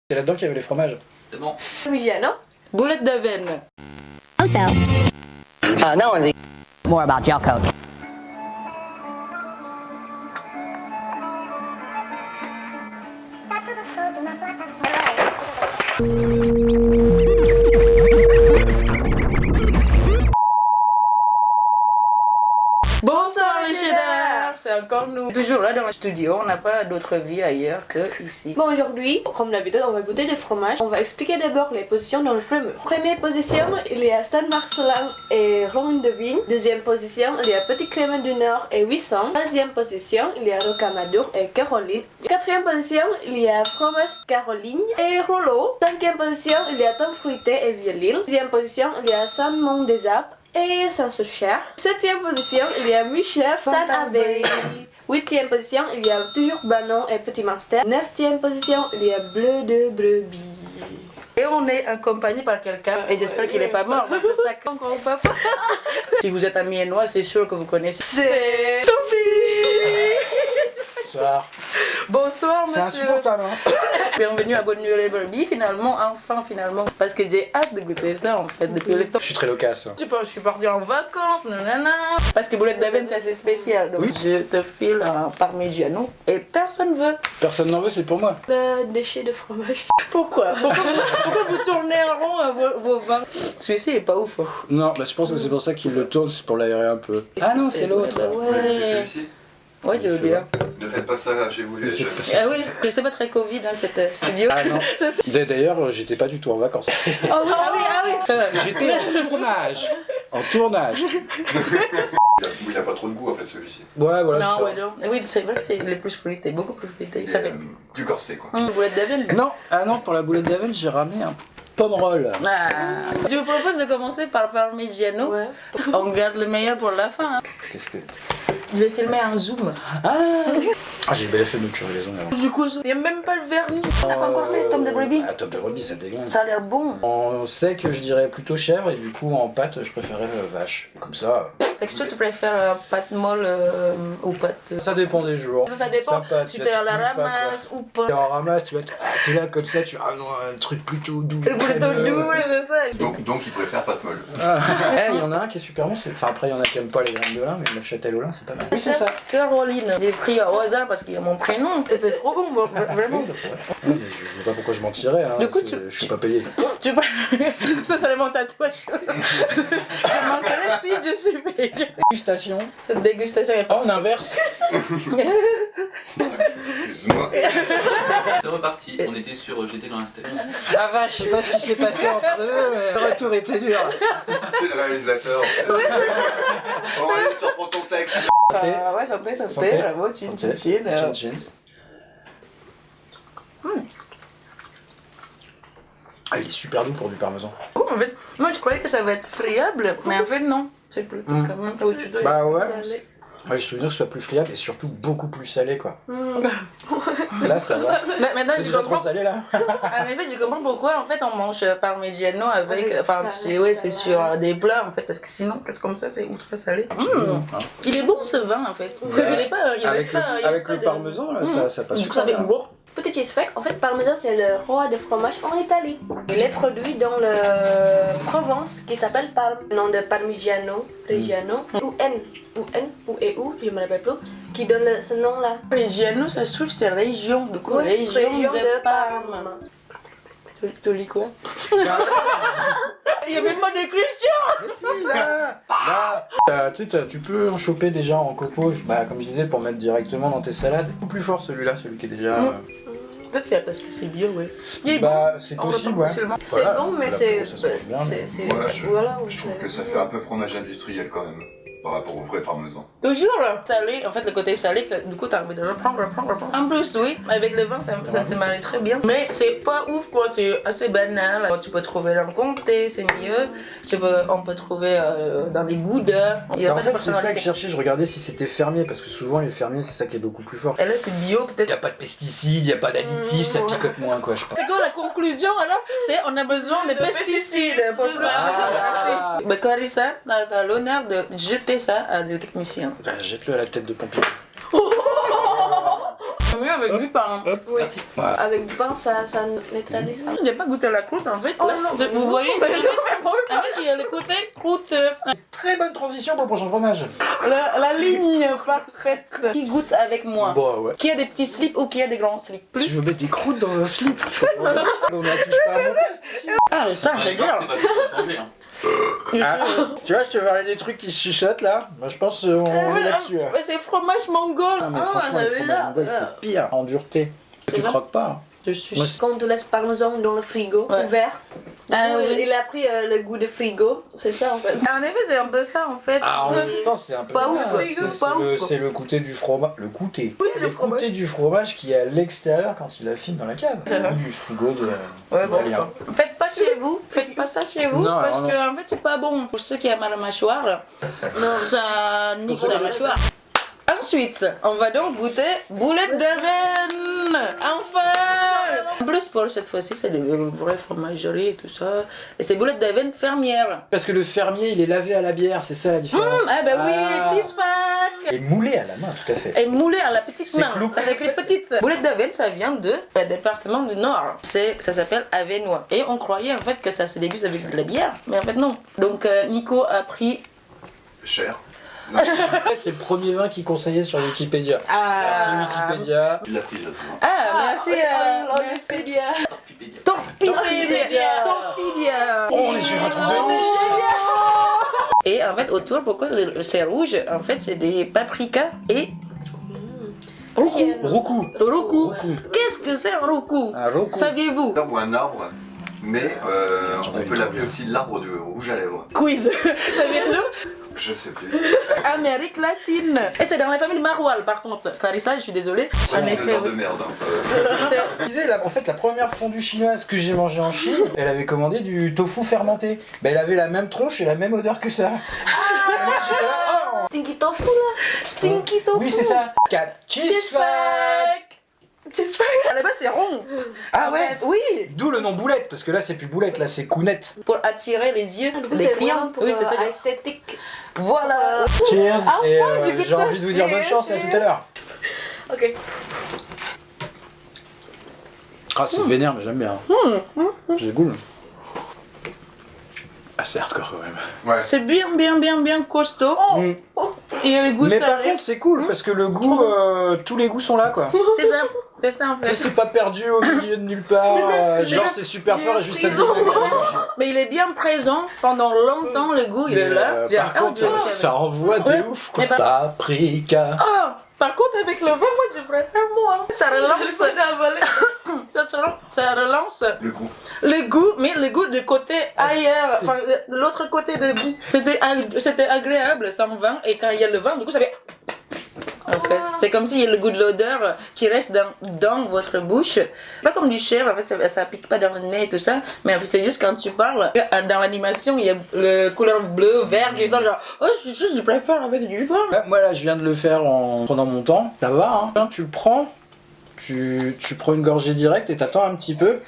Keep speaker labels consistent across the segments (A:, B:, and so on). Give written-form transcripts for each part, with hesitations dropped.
A: C'est là-dedans qu'il y avait les fromages.
B: C'est bon.
C: Parmigiano.
D: Boulette d'Avenne.
E: Also,
F: Now in the
E: more about gel coat.
D: Bonsoir les cheddar, c'est encore nous. Toujours là dans le studio, on n'a pas d'autre vie ailleurs que ici.
C: Bon, aujourd'hui, comme d'habitude, on va goûter des fromages. On va expliquer d'abord les positions dans le frameur. Première position, il y a San Marcelin et Romaine de Vigne. Deuxième position, il y a Petit Crémeux du Nord et 800. Troisième position, il y a Rocamadour et Caroline. Quatrième position, il y a Fromage Caroline et Rollo. Cinquième position, il y a Tom Fruité et Vieux-Lille. Sixième position, il y a Saint-Mont-des-Alpes et Saint-Souchère. Septième position, il y a Michef, Saint-Abbé. Huitième position, il y a toujours Banon et Petit Master. Neuvième position, il y a Bleu de Brebis.
D: Et on est accompagné par quelqu'un, et j'espère qu'il n'est pas mort, donc c'est ça encore papa. Si vous êtes amiénois, c'est sûr que vous connaissez. C'est Topi.
A: Bonsoir.
D: Bonsoir
A: C'est
D: monsieur.
A: insupportable, hein.
D: Bienvenue à Bonne Nuit les Brebis, finalement, parce que j'ai hâte de goûter ça en fait depuis le temps.
A: Je suis très loquace.
D: Je sais pas, je suis partie en vacances, nanana. Parce que boulette d'Avenne c'est assez spécial, donc
A: Oui.
D: je te file un parmigiano et personne veut.
A: Personne n'en veut, c'est pour moi.
C: Le déchet de fromage.
D: Pourquoi pourquoi vous tournez en rond vos vins? Celui-ci est pas ouf.
A: Non, bah, je pense que c'est pour ça qu'il le tourne, c'est pour l'aérer un peu. Ah non, c'est l'autre.
D: Bah
B: Vous voulez goûter
D: ouais.
B: celui-ci?
D: Ouais, je veux bien.
B: Ne faites pas ça chez vous les jeunes.
D: Ah oui, c'est pas très Covid hein, cette studio.
A: Ah non. D'ailleurs, j'étais pas du tout en vacances.
D: Ah oui. Ça va.
A: J'étais en tournage. En tournage.
B: Il a pas trop de goût en fait celui-ci.
A: Ouais, voilà.
D: Non,
A: ça.
D: ouais, non. Oui, c'est vrai que c'est les plus fruité, beaucoup plus fruité. Ça fait.
B: Plus corsé quoi.
D: Boulette d'Avenne.
A: Non, ah non, pour la boulette d'Avenne, j'ai ramené un pomme roll.
D: Ah. Je vous propose de commencer par Parmigiano.
C: Ouais.
D: On garde le meilleur pour la fin. Hein.
A: Qu'est-ce que.
D: Je vais filmer un zoom.
A: Ah, j'ai bien fait de me curer les ongles avant.
D: Du coup, il n'y a même pas le vernis. On n'a pas encore fait Tom de Brebis.
A: Ah, top de Brebis, ça dégueule.
D: Ça a l'air bon.
A: En sec, je dirais plutôt chèvre, et du coup, en pâte, je préférais vache. Comme ça.
D: Texture, tu préfères pâte molle ou pâte.
A: Ça dépend des jours.
D: Ça dépend
A: Sympa,
D: si
A: tu
D: t'es
A: vois,
D: à la
A: tu oublies pas,
D: ramasse ou pas.
A: T'es en ramasse, tu vois, t'es là comme ça, tu ah non, un truc plutôt doux.
D: Le plutôt doux, ouais, c'est ça.
B: Donc il préfère pâte molle.
A: Ah. Il y en a un qui est super bon, enfin après il y en a qui aiment pas les graines de lin, mais le châtel au lin c'est pas mal. Oui, c'est ça.
D: Caroline. J'ai pris au hasard parce qu'il y a mon prénom. Et c'est trop bon, vraiment.
A: Je sais pas pourquoi je mentirais, hein.
D: Du coup,
A: Je suis pas payé.
D: Tu ça c'est mon tatouage. Je mentirais si je suis payée.
A: Dégustation.
D: Cette dégustation est
A: Oh, on inverse.
B: Excuse-moi.
G: C'est reparti, on était sur J'étais dans l'instant.
A: Ah vache, je sais pas ce qui s'est passé entre eux, mais le retour était dur.
B: C'est le réalisateur. Oh, allez, tu reprends ton texte.
D: Ah ouais, ça plaît,
A: Santé.
D: bravo, chin chin chin.
A: Chin chin. Ah, il est super doux pour du parmesan.
D: Oh, en fait, moi je croyais que ça va être friable, mais en fait non. C'est plutôt quand même au-dessus de.
A: Bah ouais. Ouais, je te veux dire que ce soit plus friable et surtout beaucoup plus salé quoi. Là ça va.
D: Maintenant
A: C'est
D: je
A: déjà trop
D: comprends.
A: salé là.
D: En effet, je comprends pourquoi en fait on mange parmigiano avec.
C: Avec
D: Enfin,
C: ça,
D: c'est ouais,
C: ça,
D: c'est sur des plats en fait, parce que sinon, qu'est-ce comme ça, c'est ultra salé.
A: Hein.
D: Il est bon ce vin en fait. Il est pas. Il
A: Avec
D: reste pas. il
A: avec
D: reste pas
A: le
D: de-
A: parmesan là, ça passe
D: Du coup, ça
A: super
D: fait
A: bien.
D: bon.
C: Petit cheese fact, en fait, Parmesan c'est le roi de fromage en Italie. Il est produit dans la Provence qui s'appelle Parme. Le nom de Parmigiano, Reggiano, ou N, je me rappelle plus, qui donne ce nom-là.
D: Parmigiano, ça se trouve c'est région. Du coup, région de Parme. Tu lis quoi? Il y a même pas d'écriture.
A: Mais si, là, tu peux en choper déjà en coco, bah, comme je disais, pour mettre directement dans tes salades. Beaucoup plus fort celui-là, celui qui est déjà.
D: Peut-être c'est parce que c'est bio, ouais. Il est
A: Bah, c'est
D: On
A: possible,
D: reprend
A: ouais.
D: facilement.
C: C'est
A: Voilà,
C: bon, mais
A: la
C: c'est.
A: peau, ça se passe bien, mais-
B: Ouais,
C: Voilà,
B: je trouve que ça fait un peu fromage industriel quand même. Par rapport au vrai parmesan.
D: Toujours salé, en fait le côté salé, que, du coup t'as envie de reprendre. En plus, oui, avec le vin ça se marie très bien. Mais c'est pas ouf quoi, c'est assez banal. Tu peux trouver dans le comté, c'est mieux. On peut trouver dans des goudas. Il y a
A: En
D: pas de
A: fait, c'est ça que je
D: personnalité.
A: cherchais, je regardais si c'était fermier, parce que souvent les fermiers, c'est ça qui est beaucoup plus fort.
D: Et là c'est bio
A: Il
D: peut-être.
A: n'y a pas de pesticides, il n'y a pas d'additifs, ça picote moins quoi, je pense.
D: C'est quoi la conclusion alors? C'est on a besoin de pesticides pour plus.
A: Ah.
D: Mais Clarissa, t'as l'honneur de jeter ça à des techniciens.
A: Bah, jette-le à la tête de pompier.
D: mieux avec du pain.
C: Oui.
G: Merci.
A: Voilà.
C: Avec du pain, ça neutralise.
D: J'ai pas goûté la croûte en fait.
C: Oh,
D: Là,
C: non.
D: vous voyez, en fait, il y a le côté croûteux.
A: Très bonne transition pour le prochain fromage.
D: La ligne parfaite. Qui goûte avec moi?
A: Bon, ouais.
D: Qui a des petits slips ou qui a des grands slips?
A: Si je veux mettre des croûtes dans un slip. On la touche pas à mon poste ici.
D: Ah putain,
G: Ouais,
D: c'est
G: d'accord,
D: bien.
G: c'est pas bien manger, hein.
A: Ah, tu vois, je te parlais des trucs qui se chuchotent là. Moi, je pense qu'on est là-dessus là.
D: Ouais, c'est fromage mongol.
A: Non, mais
C: Ah,
A: franchement,
C: t'as
A: le
C: vu
A: fromage
C: là
A: mongol, c'est pire en dureté. Tu
D: ça
A: croques pas.
D: Je suis.
A: Moi,
C: Quand on laisse parmesan dans le frigo,
D: Ouais.
C: ouvert,
D: Ah,
C: du coup,
D: oui.
C: il a pris le goût de frigo. C'est ça en fait.
D: En effet, c'est un peu ça en fait.
A: Ah, en même temps, c'est un peu
D: Pas
A: ça,
D: ouf, quoi. Pas ouf, quoi.
A: c'est le goûter du fromage. Le goûter.
D: Oui, le
A: Le goûter du fromage qui est à l'extérieur quand il affine dans la cave. Le goût du frigo de
D: Ouais, bon,
A: italien.
D: quoi. Faites pas chez vous, faites pas ça chez vous
A: Non,
D: parce
A: non.
D: que en fait c'est pas bon. Pour ceux qui aiment la mâchoire, ça nique
A: Pour ceux
D: la
A: qui-
D: mâchoire. Ensuite, on va donc goûter boulettes de reine. Enfin. En plus, pour cette fois-ci, c'est des vraies fromageries et tout ça. Et c'est boulettes de reine fermière.
A: Parce que le fermier, il est lavé à la bière, c'est ça la différence.
D: Ah bah oui,
A: Ah.
D: cheese pack.
A: Et moulé à la main, tout à fait.
D: Et moulé à la petite
A: C'est
D: main.
A: clou.
D: Ça s'écrit petite. Boulette d'Avenne, ça vient de département du Nord. Ça s'appelle Avenois. Et on croyait en fait que ça se déguste avec de la bière, mais en fait non. Donc Nico a pris.
B: Cher.
A: C'est le premier vin qu'il conseillait sur Wikipédia. Merci
D: Ah,
A: Wikipédia.
B: Il l'a pris, là, souvent.
D: merci. Merci.
G: Pipédia.
D: Torpidea. Torpidea.
A: On est sur un truc de ouf.
D: Et en fait, autour, pourquoi c'est rouge? En fait, c'est des paprikas et. Roucou.
A: Roucou.
D: Roucou.
A: Roucou.
D: Qu'est-ce que c'est un roucou?
A: Un roucou.
D: Saviez-vous?
B: Ou un arbre, mais on peut l'appeler aussi l'arbre du rouge à lèvres.
D: Quiz. Ça vient d'où?
B: Je sais plus.
D: Amérique latine. Et c'est dans la famille Maroilles par contre. Clarissa, je suis désolée.
B: C'est
D: En
B: une
D: effet,
B: odeur de
D: oui.
B: merde.
D: C'est-
A: Je disais, en fait, la première fondue chinoise que j'ai mangée en Chine, elle avait commandé du tofu fermenté. Ben, elle avait la même tronche et la même odeur que ça. Et moi, j'étais là, oh.
C: Stinky tofu là.
D: Stinky tofu.
A: Oui, c'est ça. 4 cheese fac.
D: Cheese fac. À la base, c'est rond.
A: Ah
D: En
A: ouais.
D: fait, oui.
A: D'où le nom boulette, parce que là, c'est plus boulette, là, c'est counette.
D: Pour attirer les yeux
C: Du coup,
D: des
C: c'est
D: clients.
C: vraiment pour
D: Oui, c'est ça.
C: esthétique.
D: Voilà.
A: Cheers. Et
D: tu goûtes
A: j'ai
D: ça.
A: envie de vous dire bonne chance et à tout à l'heure.
C: Ok.
A: Ah, c'est vénère, mais j'aime bien. J'ai le goût. Ah, c'est hardcore quand même.
B: Ouais.
D: C'est bien costaud.
A: Mm.
D: Il y a le goût
A: Mais par
D: salé.
A: contre, c'est cool parce que le goût, tous les goûts sont là quoi.
D: C'est ça en
A: Tu sais,
D: fait.
A: c'est pas perdu au milieu de nulle part.
D: C'est ça,
A: Genre,
D: j'ai-
A: c'est super
C: j'ai
A: fort et
C: un
A: juste ça te
C: frisson.
A: dit.
D: Mais il est bien présent pendant longtemps. Le goût, il est là. J'ai
A: Par
D: un
A: contre,
D: goût.
A: ça envoie de
D: Ouais.
A: ouf quoi.
D: Mais
A: Paprika.
D: Ah, par contre, avec le vin, moi, je préfère moi. Ça relance. Ça relance
B: Le goût.
D: le goût, mais le goût du côté ailleurs, enfin, de l'autre côté de goût. C'était agréable sans vin, et quand il y a le vin, du coup, ça fait. En fait, c'est comme s'il y a le goût de l'odeur qui reste dans votre bouche. Pas comme du chèvre, en fait, ça pique pas dans le nez et tout ça. Mais en fait, c'est juste quand tu parles, dans l'animation, il y a le couleur bleu, vert qui sort genre, oh, je préfère avec du vin.
A: Là, moi là, je viens de le faire en prenant mon temps. Ça va, hein. Tu le prends, tu prends une gorgée directe et t'attends un petit peu.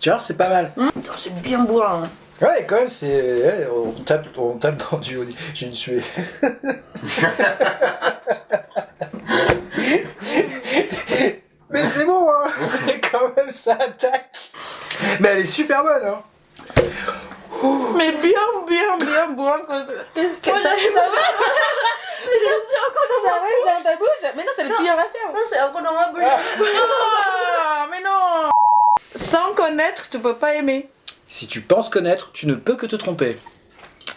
A: Tu vois, c'est pas mal.
D: C'est bien bourrin.
A: Ouais, quand même, c'est. Ouais, on tape dans du haut. J'ai une suée. Mais c'est bon, hein. Et quand même, ça attaque. Mais elle est super bonne, hein.
D: Mais bien bourrin. Ça reste dans ta bouche. Mais non, c'est le pire à faire.
C: Non, c'est encore dans ma bouche.
D: Ah, mais non. Sans connaître, tu peux pas aimer.
A: Si tu penses connaître, tu ne peux que te tromper.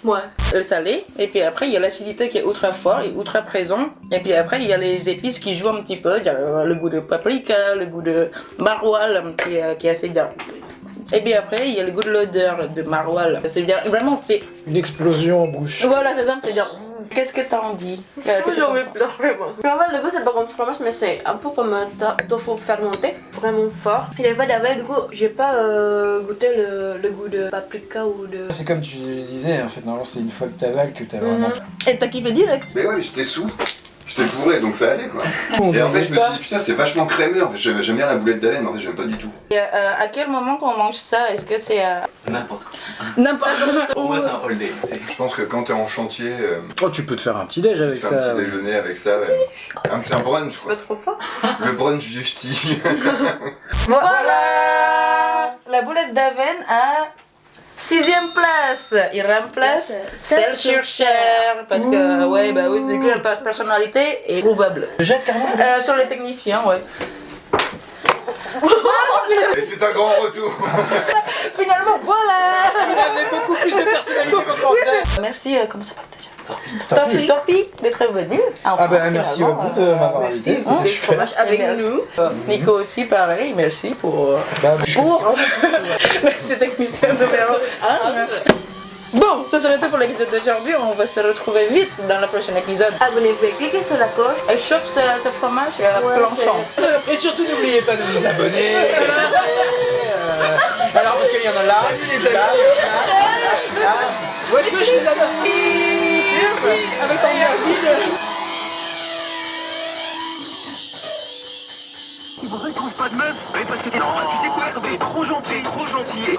C: Ouais.
D: Le salé, et puis après il y a l'acidité qui est ultra fort et ultra présent, et puis après il y a les épices qui jouent un petit peu, il y a le goût de paprika, le goût de maroilles qui est assez bien. Et puis après il y a le goût de l'odeur de maroilles, c'est bien, vraiment c'est...
A: Une explosion en bouche.
D: Voilà, c'est ça, c'est bien. Qu'est-ce que t'en dis?
C: J'ai envie de pleurer, moi. Mais en fait, le goût, c'est pas comme du fromage, mais c'est un peu comme un tofu fermenté, vraiment fort. Il n'y avait pas d'abeilles, du coup, j'ai pas goûté le goût de paprika ou de.
A: C'est comme tu disais, en fait, normalement, c'est une fois que t'avales que t'as vraiment.
D: Et t'as kiffé direct?
B: Mais ouais, mais j'étais sous. J'étais fourré, donc ça allait quoi. Et en fait, je me suis dit, putain, c'est vachement crémeur. J'aime bien la boulette d'Aven, mais en fait, j'aime pas du tout.
D: Et, à quel moment qu'on mange ça? Est-ce que c'est
G: N'importe quoi.
D: n'importe
G: Pour moi, c'est un all day.
B: Je pense que quand t'es en chantier,
A: Oh, tu peux te faire un petit déj avec
B: tu fais un
A: ça.
B: petit déjeuner avec ça. Un brunch
C: Pas
B: quoi.
C: trop fort.
B: Le brunch du ch'ti.
D: Voilà. La boulette d'Aven à 6ème place. Il remplace celle sur chair. Parce que, ouais, bah oui, c'est que la personnalité est trouvable.
A: Je jette carrément.
D: Sur les techniciens, ouais.
B: Et c'est un grand retour.
D: Finalement, voilà.
A: Il avait beaucoup plus de personnalité qu'en français.
D: Merci, comment ça s'appelle déjà?
A: Torpille.
D: Torpille d'être venu.
A: Ah ben merci beaucoup de m'avoir invité.
C: Merci,
A: C'était
C: c'est
A: super.
C: fromage avec nous.
D: Nico aussi, pareil, merci pour...
A: Bah,
D: Merci technicien numéro 1. Bon, ça serait tout pour l'épisode d'aujourd'hui. On va se retrouver vite dans le prochain épisode.
C: Abonnez-vous, cliquez sur la cloche.
D: Elle chope ce fromage et elle
C: Ouais,
D: planchant.
A: Et surtout n'oubliez pas de vous abonner. Alors parce qu'il y en a là, là. Wesh wesh les amis.
D: Avec ton verre vide.
H: Il vous retrouve pas de meuf? Oui, parce que t'es trop gentil, trop gentil.